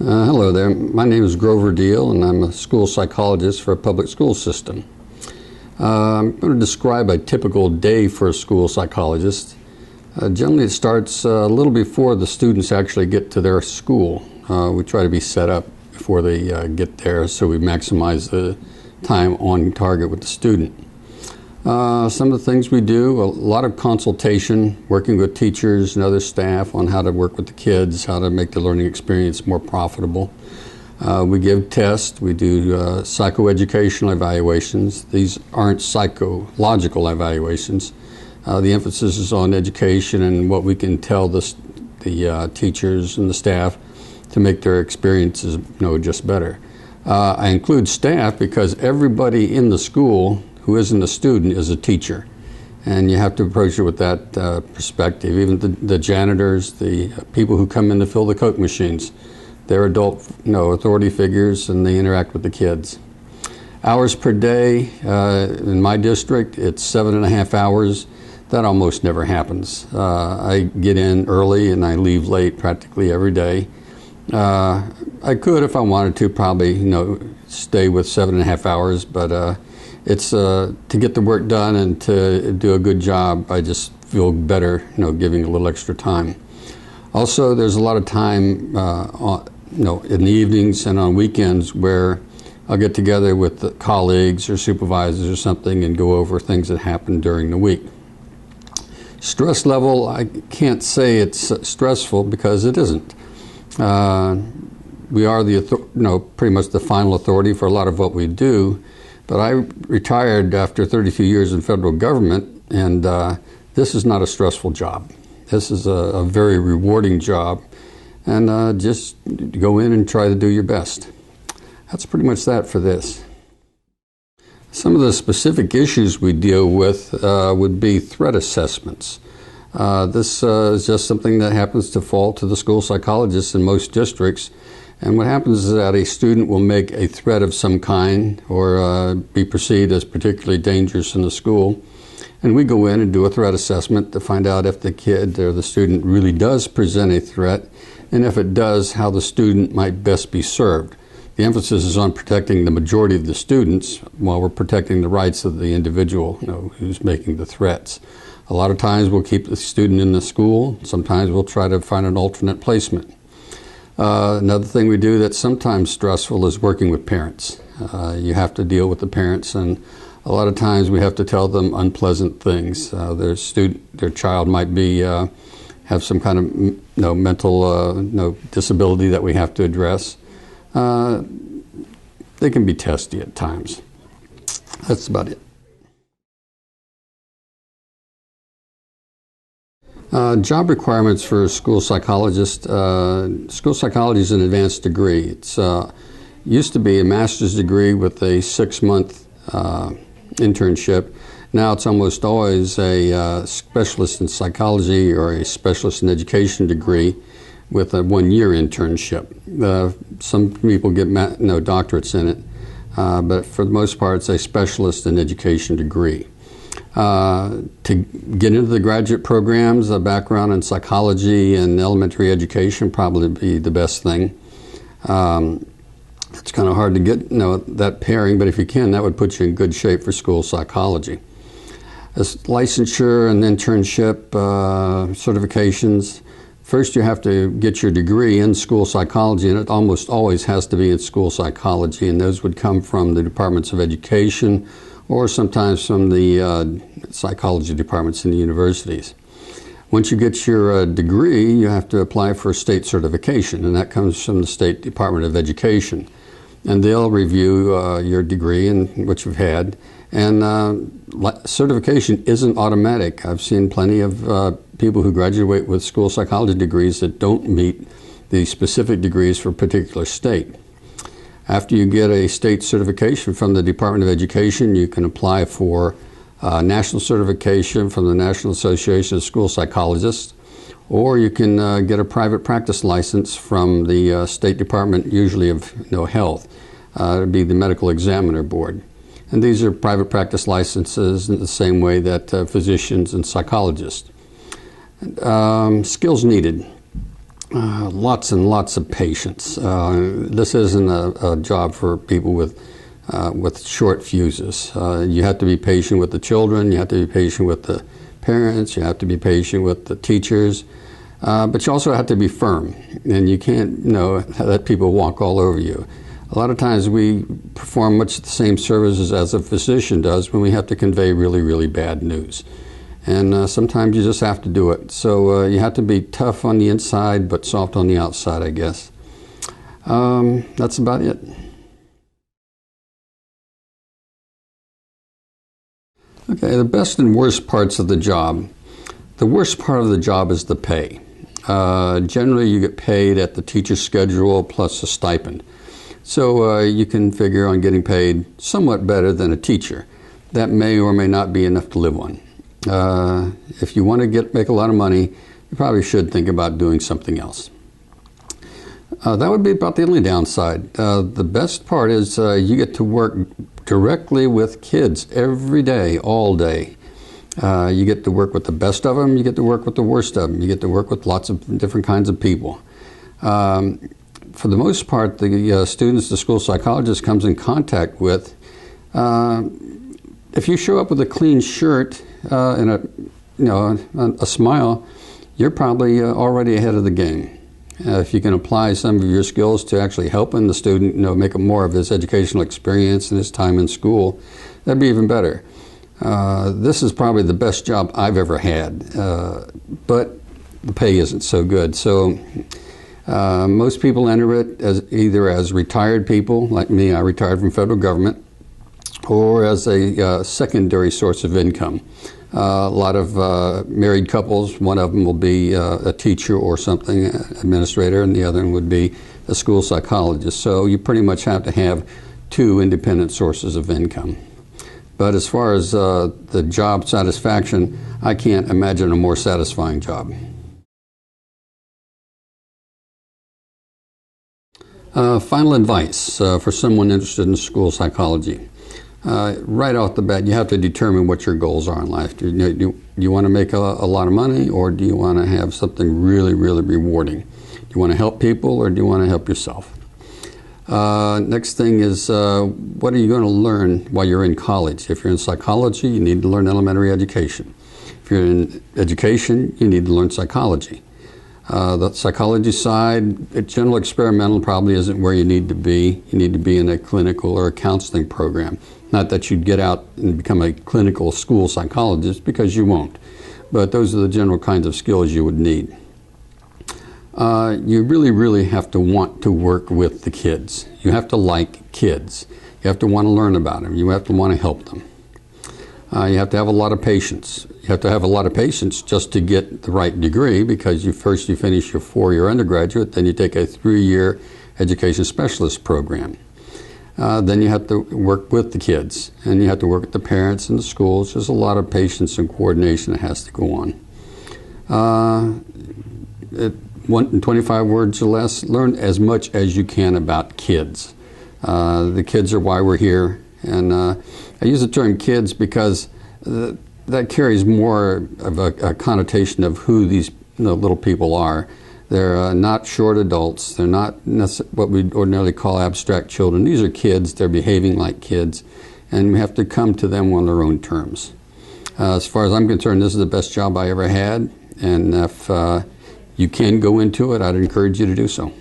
Hello there. My name is Grover Deal, and I'm a school psychologist for a public school system. I'm going to describe a typical day for a school psychologist. Generally, it starts a little before the students actually get to their school. We try to be set up before they get there, so we maximize the time on target with the student. Some of the things we do, a lot of consultation, working with teachers and other staff on how to work with the kids, how to make the learning experience more profitable. We give tests, we do psychoeducational evaluations. These aren't psychological evaluations. The emphasis is on education and what we can tell the teachers and the staff to make their experiences just better. I include staff because everybody in the school who isn't a student is a teacher, and you have to approach it with that perspective. Even the janitors, the people who come in to fill the Coke machines, they're adult authority figures, and they interact with the kids. Hours per day, in my district, it's 7.5 hours. That almost never happens. I get in early and I leave late practically every day. I could, if I wanted to, probably stay with 7.5 hours, but it's to get the work done and to do a good job. I just feel better, giving a little extra time. Also, there's a lot of time, in the evenings and on weekends where I'll get together with the colleagues or supervisors or something and go over things that happened during the week. Stress level, I can't say it's stressful because it isn't. We are pretty much the final authority for a lot of what we do. But I retired after 32 years in federal government, and this is not a stressful job. This is a very rewarding job, and just go in and try to do your best. That's pretty much that for this. Some of the specific issues we deal with would be threat assessments. This is just something that happens to fall to the school psychologists in most districts. And what happens is that a student will make a threat of some kind or be perceived as particularly dangerous in the school. And we go in and do a threat assessment to find out if the kid or the student really does present a threat, and if it does, how the student might best be served. The emphasis is on protecting the majority of the students while we're protecting the rights of the individual who's making the threats. A lot of times we'll keep the student in the school. Sometimes we'll try to find an alternate placement. Another thing we do that's sometimes stressful is working with parents. You have to deal with the parents, and a lot of times we have to tell them unpleasant things. Their child might be have some kind of mental disability that we have to address. They can be testy at times. That's about it. Job requirements for a school psychologist. School psychology is an advanced degree. It's used to be a master's degree with a 6-month internship. Now it's almost always a specialist in psychology or a specialist in education degree with a 1-year internship. Some people get doctorates in it, but for the most part it's a specialist in education degree. To get into the graduate programs, a background in psychology and elementary education probably be the best thing. It's kind of hard to get that pairing, but if you can, that would put you in good shape for school psychology. As licensure and internship certifications, first you have to get your degree in school psychology, and it almost always has to be in school psychology, and those would come from the departments of education or sometimes from the psychology departments in the universities. Once you get your degree, you have to apply for state certification, and that comes from the State Department of Education. And they'll review your degree and what you've had. And certification isn't automatic. I've seen plenty of people who graduate with school psychology degrees that don't meet the specific degrees for a particular state. After you get a state certification from the Department of Education, you can apply for national certification from the National Association of School Psychologists, or you can get a private practice license from the State Department, usually of Health. It would be the Medical Examiner Board. And these are private practice licenses in the same way that physicians and psychologists. Skills needed. Lots and lots of patience. This isn't a job for people with short fuses. You have to be patient with the children, you have to be patient with the parents, you have to be patient with the teachers, but you also have to be firm, and you can't let people walk all over you. A lot of times we perform much the same services as a physician does when we have to convey really, really bad news. And sometimes you just have to do it. So you have to be tough on the inside but soft on the outside, I guess. That's about it. Okay, the best and worst parts of the job. The worst part of the job is the pay. Generally you get paid at the teacher's schedule plus a stipend. So you can figure on getting paid somewhat better than a teacher. That may or may not be enough to live on. If you want to make a lot of money, you probably should think about doing something else. That would be about the only downside. The best part is you get to work directly with kids every day, all day. You get to work with the best of them, you get to work with the worst of them, you get to work with lots of different kinds of people. For the most part, the students the school psychologist comes in contact with, if you show up with a clean shirt and a smile, you're probably already ahead of the game. If you can apply some of your skills to actually helping the student, make more of his educational experience and his time in school, that'd be even better. This is probably the best job I've ever had, but the pay isn't so good. So most people enter it either as retired people, like me. I retired from federal government, or as a secondary source of income. A lot of married couples, one of them will be a teacher or something, administrator, and the other one would be a school psychologist. So you pretty much have to have two independent sources of income. But as far as the job satisfaction, I can't imagine a more satisfying job. Final advice for someone interested in school psychology. Right off the bat, you have to determine what your goals are in life. Do you want to make a lot of money, or do you want to have something really, really rewarding? Do you want to help people, or do you want to help yourself? Next thing is, what are you going to learn while you're in college? If you're in psychology, you need to learn elementary education. If you're in education, you need to learn psychology. The psychology side, general experimental probably isn't where you need to be. You need to be in a clinical or a counseling program. Not that you'd get out and become a clinical school psychologist, because you won't. But those are the general kinds of skills you would need. You really, really have to want to work with the kids. You have to like kids. You have to want to learn about them. You have to want to help them. You have to have a lot of patience. You have to have a lot of patience just to get the right degree, because you finish your 4-year undergraduate, then you take a 3-year education specialist program. Then you have to work with the kids, and you have to work with the parents and the schools. There's a lot of patience and coordination that has to go on. 25 words or less, learn as much as you can about kids. The kids are why we're here. And I use the term kids because that carries more of a connotation of who these little people are. They're not short adults. They're not what we ordinarily call abstract children. These are kids. They're behaving like kids, and we have to come to them on their own terms. As far as I'm concerned, this is the best job I ever had, and if you can go into it, I'd encourage you to do so.